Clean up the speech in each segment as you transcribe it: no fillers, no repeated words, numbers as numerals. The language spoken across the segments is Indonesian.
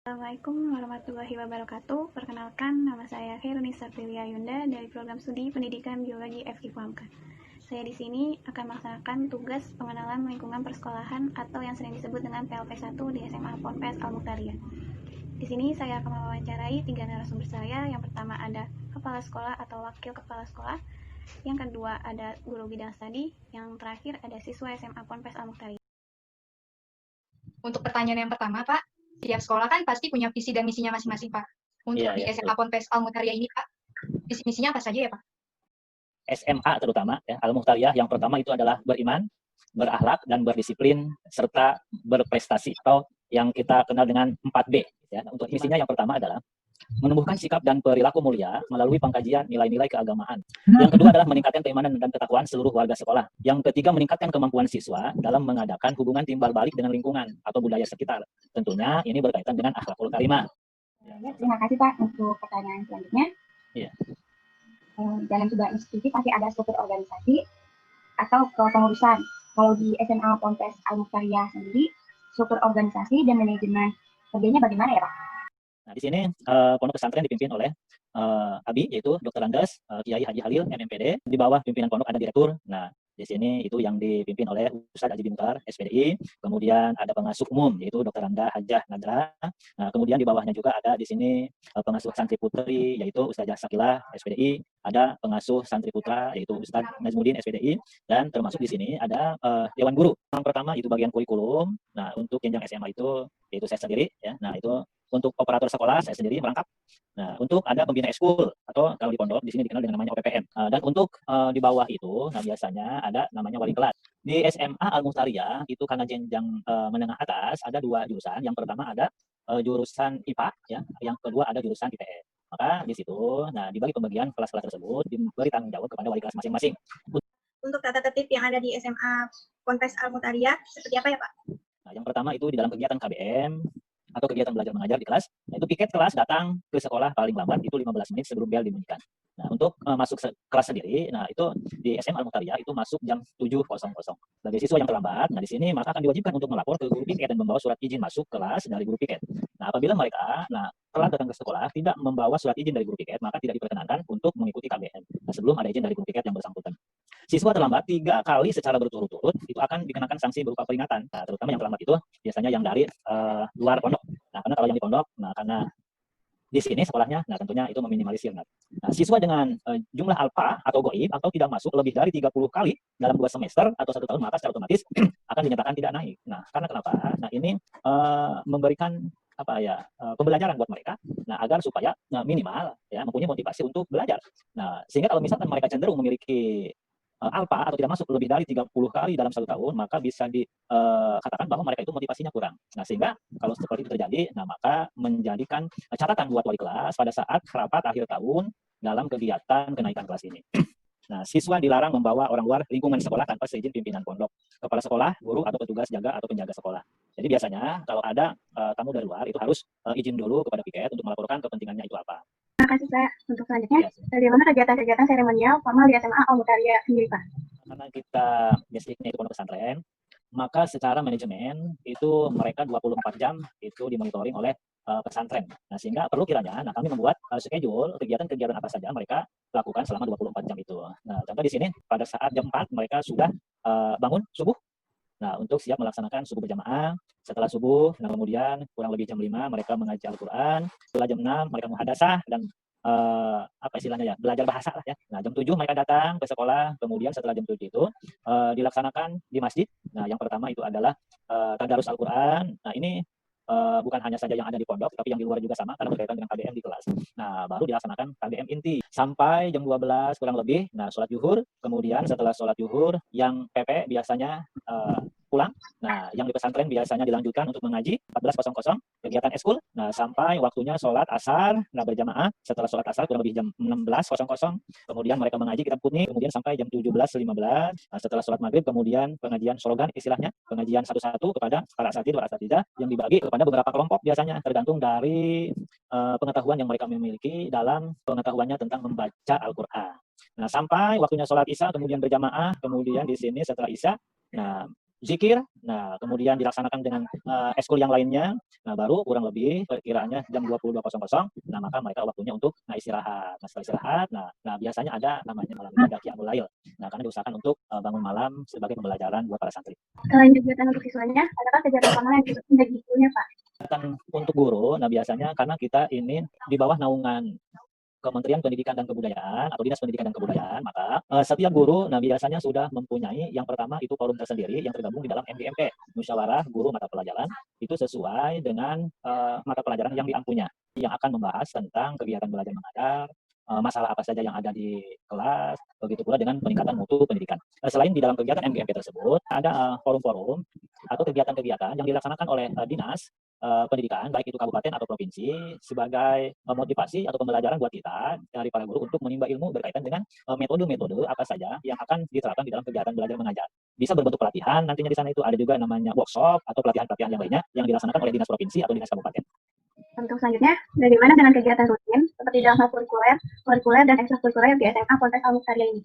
Assalamualaikum warahmatullahi wabarakatuh. Perkenalkan, nama saya Khairunisa Prilia Yunda dari program studi Pendidikan Biologi FKIP Uhamka. Saya di sini akan melaksanakan tugas pengenalan lingkungan persekolahan atau yang sering disebut dengan PLP1 di SMA Ponpes Al-Mukhtariyah. Di sini saya akan mewawancarai 3 narasumber saya. Yang pertama ada kepala sekolah atau wakil kepala sekolah. Yang kedua ada guru bidang studi. Yang terakhir ada siswa SMA Ponpes Al-Mukhtariyah. Untuk pertanyaan yang pertama, Pak, setiap sekolah kan pasti punya visi dan misinya masing-masing, Pak. Untuk di SMA Ponpes Al-Mukhtariyah ini, Pak, visi misinya apa saja ya, Pak? SMA terutama, ya, Al-Mukhtariyah yang pertama itu adalah beriman, berakhlak, dan berdisiplin, serta berprestasi, atau yang kita kenal dengan 4B. Ya. Untuk misinya yang pertama adalah menumbuhkan sikap dan perilaku mulia melalui pengkajian nilai-nilai keagamaan. Yang kedua adalah meningkatkan keimanan dan ketakwaan seluruh warga sekolah. Yang ketiga, meningkatkan kemampuan siswa dalam mengadakan hubungan timbal balik dengan lingkungan atau budaya sekitar. Tentunya ini berkaitan dengan akhlakul karimah. Ya, terima kasih Pak untuk pertanyaan selanjutnya. Ya. Dalam sebuah institusi pasti ada struktur organisasi atau kepengurusan. Kalau di SMA Ponpes Al-Mukhtariyah sendiri, struktur organisasi dan manajemen kerjanya bagaimana ya Pak? Nah, di sini pondok pesantren dipimpin oleh Abi, yaitu Dr. Andes, Kiai Haji Halil, MMPD. Di bawah pimpinan pondok ada direktur. Nah, di sini itu yang dipimpin oleh Ustadz Haji Bintar, SPDI. Kemudian ada pengasuh umum, yaitu Dr. Anda Hajah Nadra. Nah, kemudian di bawahnya juga ada di sini pengasuh santri putri, yaitu Ustazah Sakilah, SPDI. Ada pengasuh santri putra, yaitu Ustadz Najmuddin, SPDI. Dan termasuk di sini ada Dewan Guru. Yang pertama itu bagian kurikulum. Nah, untuk jenjang SMA itu, yaitu saya sendiri. Ya. Nah, itu untuk operator sekolah saya sendiri merangkap. Nah, untuk ada pembina ekskul atau kalau di pondok di sini dikenal dengan namanya OPPM. Dan untuk di bawah itu, nah biasanya ada namanya wali kelas. Di SMA Al-Mukhtariyah itu karena jenjang menengah atas ada 2 jurusan. Yang pertama ada jurusan IPA, ya. Yang kedua ada jurusan IPS. Maka di situ, nah dibagi pembagian kelas-kelas tersebut diberi tanggung jawab kepada wali kelas masing-masing. Untuk tata tertib yang ada di SMA Ponpes Al-Mukhtariyah seperti apa ya Pak? Nah, yang pertama itu di dalam kegiatan KBM atau kegiatan belajar mengajar di kelas, itu piket kelas datang ke sekolah paling lambat itu 15 menit sebelum bel dibunyikan. Nah, untuk masuk kelas sendiri, nah itu di SMA Al-Mukhtariyah itu masuk jam 7.00. Sebagai siswa yang terlambat, nah di sini maka akan diwajibkan untuk melapor ke guru piket dan membawa surat izin masuk kelas dari guru piket. Nah, apabila mereka telah datang ke sekolah tidak membawa surat izin dari guru piket, maka tidak diperkenankan untuk mengikuti KBM. Nah, sebelum ada izin dari guru piket yang bersangkutan. Siswa terlambat 3 kali secara berturut-turut itu akan dikenakan sanksi berupa peringatan. Nah, terutama yang terlambat itu biasanya yang dari luar pondok. Nah, karena kalau yang di pondok, nah karena di sini sekolahnya, nah tentunya itu meminimalisir. Nah, siswa dengan jumlah alfa atau goib atau tidak masuk lebih dari 30 kali dalam 2 semester atau 1 tahun, maka secara otomatis akan dinyatakan tidak naik. Nah, karena kenapa? Nah, ini memberikan pembelajaran buat mereka, nah agar supaya minimal ya mempunyai motivasi untuk belajar. Nah, sehingga kalau misalkan mereka cenderung memiliki alfa atau tidak masuk lebih dari 30 kali dalam 1 tahun, maka bisa dikatakan bahwa mereka itu motivasinya kurang. Nah, sehingga kalau seperti itu terjadi, nah maka menjadikan catatan buat wali kelas pada saat rapat akhir tahun dalam kegiatan kenaikan kelas ini. Nah, siswa dilarang membawa orang luar lingkungan sekolah tanpa seizin pimpinan pondok, kepala sekolah, guru, atau petugas jaga atau penjaga sekolah. Jadi biasanya kalau ada tamu dari luar itu harus izin dulu kepada piket untuk melaporkan kepentingannya itu apa. Terima kasih Pak. Untuk selanjutnya, bagaimana kegiatan-kegiatan seremonial formal di SMA Al-Mukhtariyah sendiri Pak? Karena kita basicnya itu pondok pesantren, maka secara manajemen itu mereka 24 jam itu dimonitoring oleh pesantren. Nah, sehingga perlu kiranya, nah kami membuat schedule kegiatan-kegiatan apa saja mereka lakukan selama 24 jam itu. Nah, contoh di sini pada saat jam 4 mereka sudah bangun subuh. Nah, untuk siap melaksanakan subuh berjamaah. Setelah subuh, nah kemudian kurang lebih jam 5 mereka mengaji Al-Quran. Setelah jam 6 mereka muhadasah dan apa istilahnya ya, belajar bahasa lah ya. Nah, jam 7 mereka datang ke sekolah, kemudian setelah jam 7 itu dilaksanakan di masjid. Nah, yang pertama itu adalah tadarus Al-Quran. Nah, ini bukan hanya saja yang ada di pondok, tapi yang di luar juga sama karena berkaitan dengan KBM di kelas. Nah, baru dilaksanakan KBM inti sampai jam 12 kurang lebih. Nah, sholat zuhur, kemudian setelah sholat zuhur yang PP biasanya pulang. Nah, yang di pesantren biasanya dilanjutkan untuk mengaji 14.00 kegiatan ekskul. Nah, sampai waktunya sholat asar, nah berjamaah. Setelah sholat asar kurang lebih jam 16.00. Kemudian mereka mengaji kitab kuning, kemudian sampai jam 17.15. Nah, setelah sholat maghrib kemudian pengajian slogan istilahnya, pengajian satu-satu kepada para asatidz wa asatidzah yang dibagi kepada beberapa kelompok biasanya tergantung dari pengetahuan yang mereka memiliki dalam pengetahuannya tentang membaca Al-Quran. Nah, sampai waktunya sholat isya kemudian berjamaah, kemudian di sini setelah isya, nah zikir, nah kemudian dilaksanakan dengan ekskul yang lainnya, nah baru kurang lebih perkiraannya jam 22.00, nah maka mereka waktunya untuk istirahat. Nah setelah istirahat, nah biasanya ada namanya malam ibadah Qiyamul Lail. Nah karena diusahakan untuk bangun malam sebagai pembelajaran buat para santri. Selain kegiatan untuk siswanya, adakah kegiatan formal yang menjadi gurunya, Pak? Kegiatan untuk guru, nah biasanya karena kita ini di bawah naungan Kementerian Pendidikan dan Kebudayaan atau Dinas Pendidikan dan Kebudayaan, maka setiap guru nah biasanya sudah mempunyai yang pertama itu forum tersendiri yang tergabung di dalam MGMP, Musyawarah Guru Mata Pelajaran, itu sesuai dengan mata pelajaran yang diampunya, yang akan membahas tentang kegiatan belajar mengajar, masalah apa saja yang ada di kelas, begitu pula dengan peningkatan mutu pendidikan. Selain di dalam kegiatan MGMP tersebut, ada forum-forum atau kegiatan-kegiatan yang dilaksanakan oleh dinas pendidikan, baik itu kabupaten atau provinsi, sebagai motivasi atau pembelajaran buat kita dari para guru untuk menimba ilmu berkaitan dengan metode-metode apa saja yang akan diterapkan di dalam kegiatan belajar mengajar. Bisa berbentuk pelatihan, nantinya di sana itu ada juga namanya workshop atau pelatihan-pelatihan yang lainnya yang dilaksanakan oleh dinas provinsi atau dinas kabupaten. Untuk selanjutnya, bagaimana dengan kegiatan rutin seperti dalam hal kurikuler dan ekstrakurikuler di SMA Ponpes Al Muqtaria ini?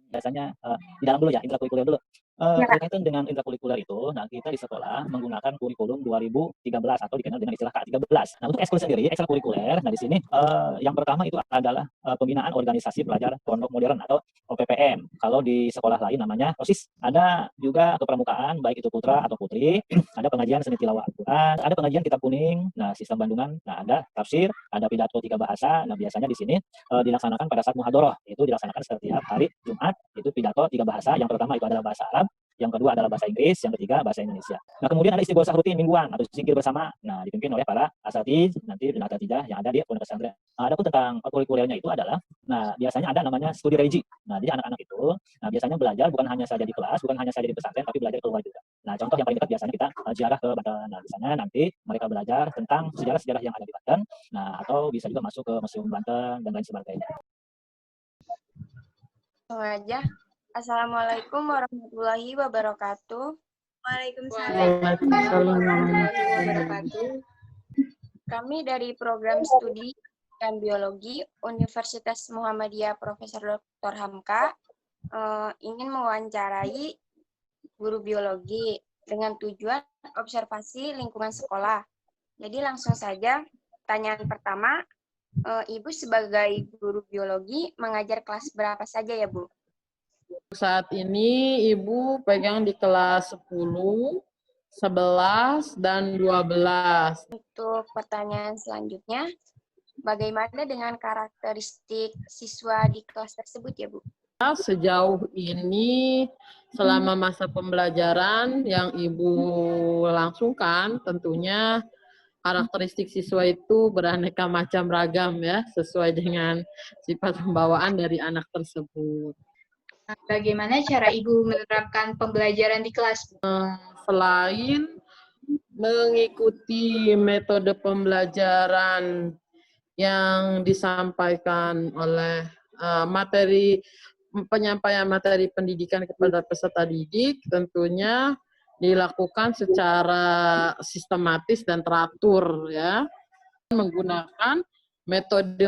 Biasanya di dalam dulu ya, intrakurikuler dulu. Ya, Kak. Berkaitan dengan intrakurikuler itu, nah kita di sekolah menggunakan kurikulum 2013 atau dikenal dengan istilah K13. Nah untuk ekskul sendiri, ekstrakurikuler, nah di sini yang pertama itu adalah pembinaan organisasi pelajar pondok modern atau OPPM. Kalau di sekolah lain namanya OSIS. Ada juga kepramukaan, baik itu putra atau putri, ada pengajian seni tilawah Al-Quran, ada pengajian kitab kuning, nah sistem Bandungan, nah ada tafsir, ada pidato 3 bahasa. Nah biasanya di sini dilaksanakan pada saat muhadharah, itu dilaksanakan setiap hari Jumat, itu pidato 3 bahasa. Yang pertama itu adalah bahasa Arab, yang kedua adalah bahasa Inggris, yang ketiga bahasa Indonesia. Nah kemudian ada istighosah rutin mingguan atau zikir bersama, nah dipimpin oleh para asatidz nanti dan asatidzah yang ada di pondok pesantren. Adapun tentang kurikulernya itu adalah, nah biasanya ada namanya studi regi. Nah jadi anak-anak itu, nah biasanya belajar bukan hanya saja di kelas, bukan hanya saja di pesantren, tapi belajar keluar juga. Nah contoh yang paling dekat biasanya kita ziarah ke Banten. Nah di sana nanti mereka belajar tentang sejarah-sejarah yang ada di Banten, nah atau bisa juga masuk ke Museum Banten dan lain sebagainya. Aja. Assalamualaikum warahmatullahi wabarakatuh. Waalaikumsalam warahmatullahi wabarakatuh. Kami dari program studi dan biologi Universitas Muhammadiyah Profesor Dr. Hamka ingin mewawancarai guru biologi dengan tujuan observasi lingkungan sekolah. Jadi langsung saja pertanyaan pertama, Ibu sebagai guru biologi mengajar kelas berapa saja ya Bu? Saat ini Ibu pegang di kelas 10, 11, dan 12. Untuk pertanyaan selanjutnya, bagaimana dengan karakteristik siswa di kelas tersebut ya Bu? Sejauh ini, selama masa pembelajaran yang Ibu langsungkan, tentunya karakteristik siswa itu beraneka macam ragam ya, sesuai dengan sifat pembawaan dari anak tersebut. Bagaimana cara Ibu menerapkan pembelajaran di kelas? Selain mengikuti metode pembelajaran yang disampaikan oleh penyampaian materi pendidikan kepada peserta didik, tentunya dilakukan secara sistematis dan teratur ya, menggunakan metode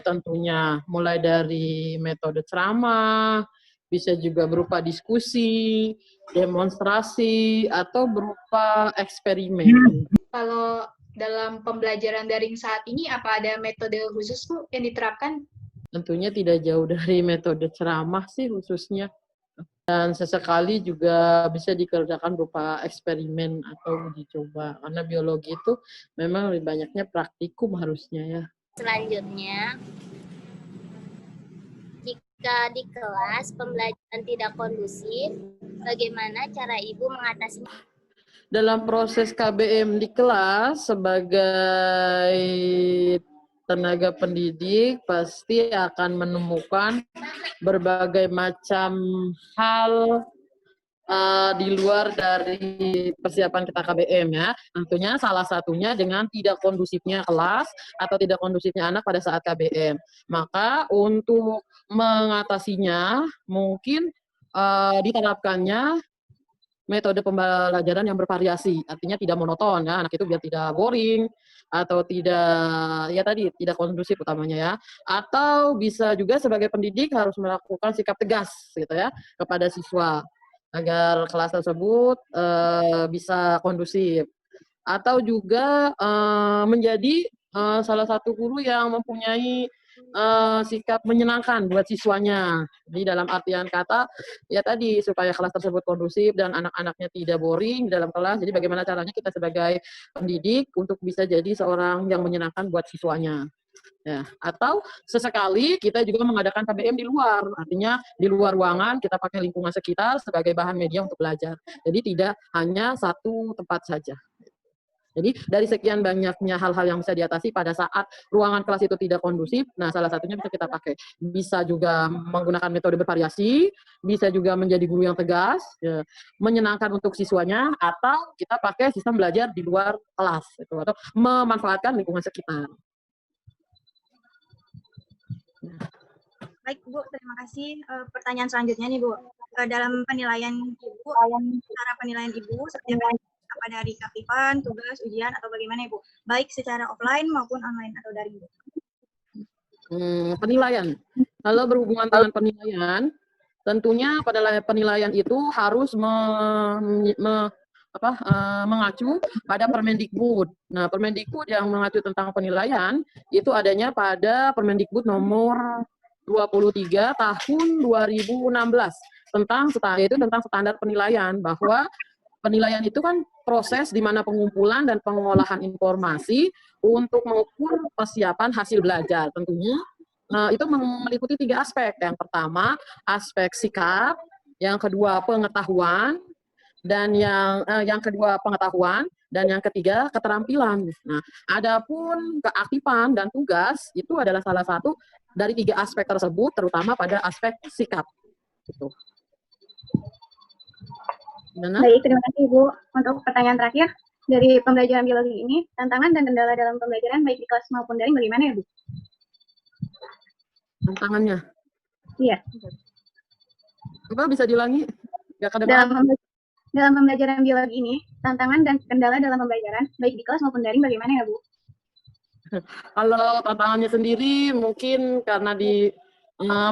tentunya, mulai dari metode ceramah, bisa juga berupa diskusi, demonstrasi, atau berupa eksperimen. Kalau dalam pembelajaran daring saat ini, apa ada metode khusus Bu yang diterapkan? Tentunya tidak jauh dari metode ceramah sih khususnya. Dan sesekali juga bisa dikerjakan berupa eksperimen atau uji coba. Karena biologi itu memang lebih banyaknya praktikum harusnya ya. Selanjutnya, jika di kelas pembelajaran tidak kondusif, bagaimana cara Ibu mengatasi? Dalam proses KBM di kelas, sebagai tenaga pendidik pasti akan menemukan berbagai macam hal di luar dari persiapan kita KBM ya. Tentunya salah satunya dengan tidak kondusifnya kelas atau tidak kondusifnya anak pada saat KBM. Maka untuk mengatasinya mungkin diterapkannya metode pembelajaran yang bervariasi, artinya tidak monoton ya, anak itu biar tidak boring atau tidak kondusif utamanya ya. Atau bisa juga sebagai pendidik harus melakukan sikap tegas gitu ya kepada siswa. agar kelas tersebut bisa kondusif. Atau juga menjadi salah satu guru yang mempunyai sikap menyenangkan buat siswanya. Jadi dalam artian kata, ya tadi supaya kelas tersebut kondusif dan anak-anaknya tidak boring di dalam kelas. Jadi bagaimana caranya kita sebagai pendidik untuk bisa jadi seorang yang menyenangkan buat siswanya. Ya, atau sesekali kita juga mengadakan KBM di luar, artinya di luar ruangan kita pakai lingkungan sekitar sebagai bahan media untuk belajar. Jadi tidak hanya satu tempat saja. Jadi dari sekian banyaknya hal-hal yang bisa diatasi pada saat ruangan kelas itu tidak kondusif, nah salah satunya bisa kita pakai. Bisa juga menggunakan metode bervariasi, bisa juga menjadi guru yang tegas, ya, menyenangkan untuk siswanya, atau kita pakai sistem belajar di luar kelas, gitu, atau memanfaatkan lingkungan sekitar. Baik, Bu. Terima kasih. Pertanyaan selanjutnya nih, Bu. Dalam penilaian Ibu, cara penilaian Ibu setiap apa dari keaktifan, tugas, ujian, atau bagaimana, Ibu? Baik secara offline maupun online atau daring, Bu. Penilaian. Kalau berhubungan dengan penilaian, tentunya pada penilaian itu harus mengacu pada Permendikbud. Nah, Permendikbud yang mengacu tentang penilaian itu adanya pada Permendikbud nomor 23 tahun 2016 tentang standar penilaian, bahwa penilaian itu kan proses di mana pengumpulan dan pengolahan informasi untuk mengukur persiapan hasil belajar. Tentunya itu meliputi 3 aspek. Yang pertama, aspek sikap, yang kedua pengetahuan, dan yang kedua pengetahuan, dan yang ketiga keterampilan. Nah, adapun keaktifan dan tugas itu adalah salah satu dari 3 aspek tersebut, terutama pada aspek sikap. Gitu. Gimana? Baik, terima kasih Ibu. Untuk pertanyaan terakhir, dari pembelajaran biologi ini, tantangan dan kendala dalam pembelajaran baik di kelas maupun daring bagaimana ya Bu? Tantangannya? Iya. Apa bisa diulangi? Gak kedengaran. Dalam pembelajaran biologi ini, tantangan dan kendala dalam pembelajaran, baik di kelas maupun daring, bagaimana ya, Bu? Kalau tantangannya sendiri, mungkin karena di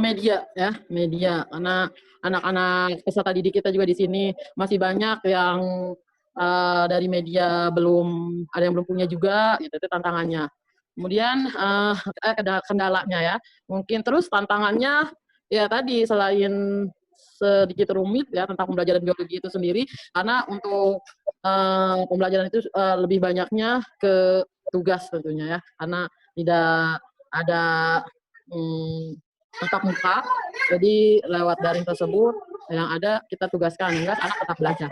media, ya, media. Karena anak-anak peserta didik kita juga di sini masih banyak yang dari media ada yang belum punya juga, itu tantangannya. Kemudian kendalanya ya, mungkin terus tantangannya, ya tadi selain sedikit rumit ya tentang pembelajaran biologi itu sendiri, karena untuk pembelajaran itu lebih banyaknya ke tugas tentunya ya, karena tidak ada tatap muka, jadi lewat daring tersebut yang ada kita tugaskan hingga anak tetap belajar.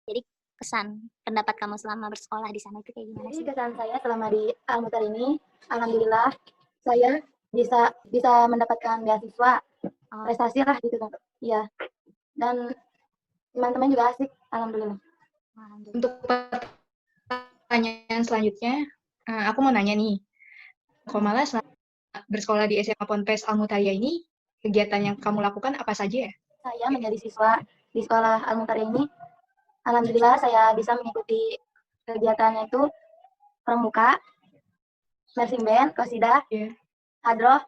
Jadi kesan pendapat kamu selama bersekolah di sana itu kayak gimana sih? Kesan saya selama di Al-Mukhtar ini, alhamdulillah saya bisa mendapatkan beasiswa, prestasi lah gitu kan. Iya. Dan teman-teman juga asik, alhamdulillah. Untuk pertanyaan selanjutnya, aku mau nanya nih, Komala selama bersekolah di SMA Ponpes Al-Muthariyyah ini, kegiatan yang kamu lakukan apa saja ya? Saya menjadi siswa di sekolah Al-Muthariyyah ini, alhamdulillah saya bisa mengikuti kegiatannya itu pramuka, marching band, qasidah, hadroh.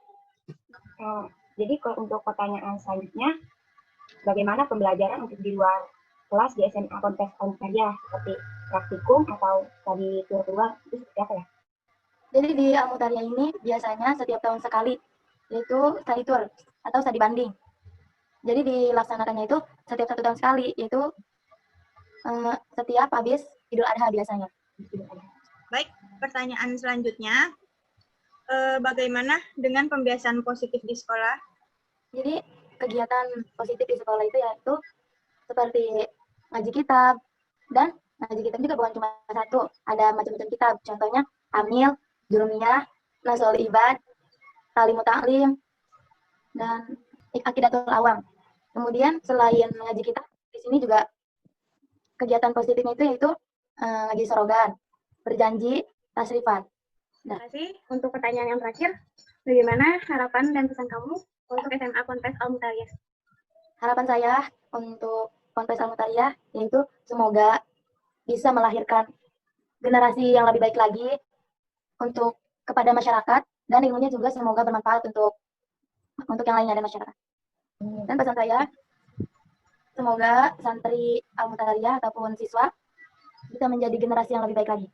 Jadi kalau untuk pertanyaan selanjutnya, bagaimana pembelajaran untuk di luar kelas di SMA Ponpes Al-Muthariyyah, seperti praktikum atau studi tour keluar, itu seperti apa ya? Jadi di Al-Muthariyyah ini biasanya setiap tahun sekali, yaitu study tour atau studi banding. Jadi dilaksanakannya itu setiap 1 tahun sekali, yaitu setiap habis Idul Adha biasanya. Baik, pertanyaan selanjutnya, bagaimana dengan pembiasaan positif di sekolah? Jadi kegiatan positif di sekolah itu yaitu seperti ngaji kitab, dan ngaji kitab juga bukan cuma satu, ada macam-macam kitab, contohnya Amil, Jurumiyah, Nasul Ibad, Talimut Ta'lim, dan Aqidatul Awam. Kemudian selain ngaji kitab, di sini juga kegiatan positifnya itu yaitu ngaji sorogan, berjanji, tasrifat. Terima kasih. Untuk pertanyaan yang terakhir, bagaimana harapan dan pesan kamu untuk SMA Ponpes Al-Muthariyyah? Harapan saya untuk Ponpes Al-Muthariyyah yaitu semoga bisa melahirkan generasi yang lebih baik lagi untuk kepada masyarakat, dan ilmunya juga semoga bermanfaat untuk yang lainnya dan masyarakat. Dan pesan saya, semoga santri Al-Mutariyah ataupun siswa bisa menjadi generasi yang lebih baik lagi.